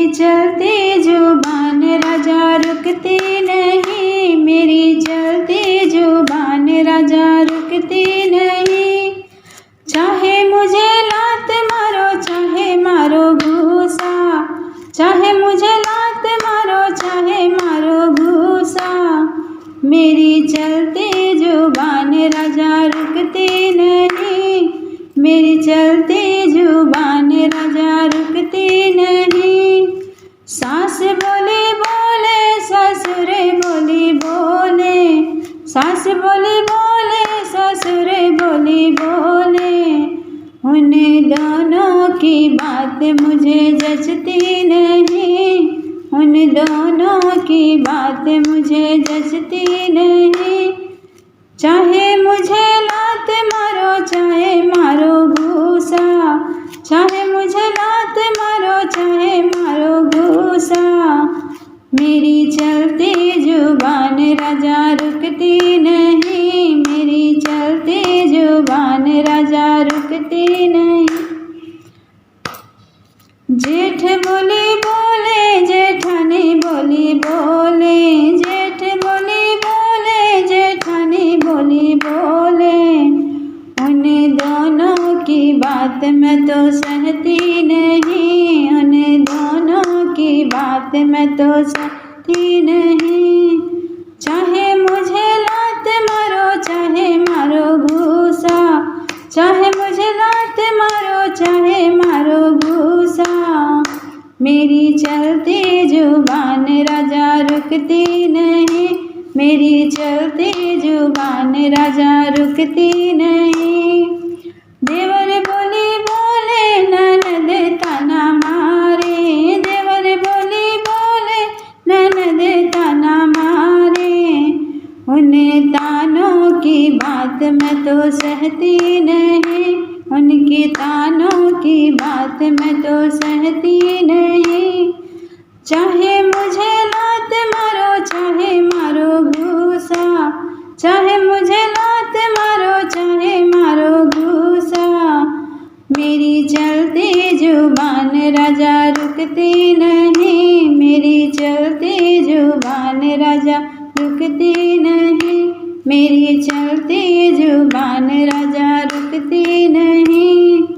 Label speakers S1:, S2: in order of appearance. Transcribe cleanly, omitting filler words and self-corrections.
S1: चलती जुबान राजा रुकती नहीं, मेरी चलती जुबान राजा रुकती नहीं। चाहे मुझे लात मारो चाहे मारो घूसा, चाहे मुझे लात मारो चाहे मारो घूसा, मेरी चलती जुबान राजा रुकती नहीं, मेरी चलती जुबान राजा रुकती नहीं। सास बोली बोले ससुर बोली बोले, सास बोली बोले ससुर बोली बोले, उन दोनों की बात मुझे जचती नहीं, उन दोनों की बात मुझे जचती नहीं। चाहे मुझे लात मारो चाहे मारो घूसा, चाहे मुझे लात मारो चाहे मारो घूसा, मेरी चलती जुबान राजा रुकती नहीं, मेरी चलती जुबान राजा रुकती नहीं। जेठ बोली बोले जेठानी बोली बोले, जेठ बोली बोले जेठानी बोली बोले, उन दोनों की बात मैं तो सहती नहीं, उन दोनों की बात मैं तो सहती नहीं। चाहे मुझे लात मारो चाहे मारो घूसा, चाहे मुझे लात मारो चाहे मारो घूसा, मेरी चलती जुबान राजा रुकती नहीं, मेरी चलती जुबान राजा रुकती नहीं। देवर बोली बोले ननद ताना मारे, देवर बोली बोले ननद ताना मारे, उन तानों की बात मैं तो सहती नहीं, उनकी तानों की बात मैं तो सहती नहीं। चाहे मुझे लात मारो चाहे मारो घूसा, चाहे मुझे लात मारो चाहे मारो घूसा, मेरी चलती जुबान राजा रुकती नहीं, मेरी चलती जुबान राजा रुकती नहीं, मेरी चलती जुबान राजा रुकती नहीं।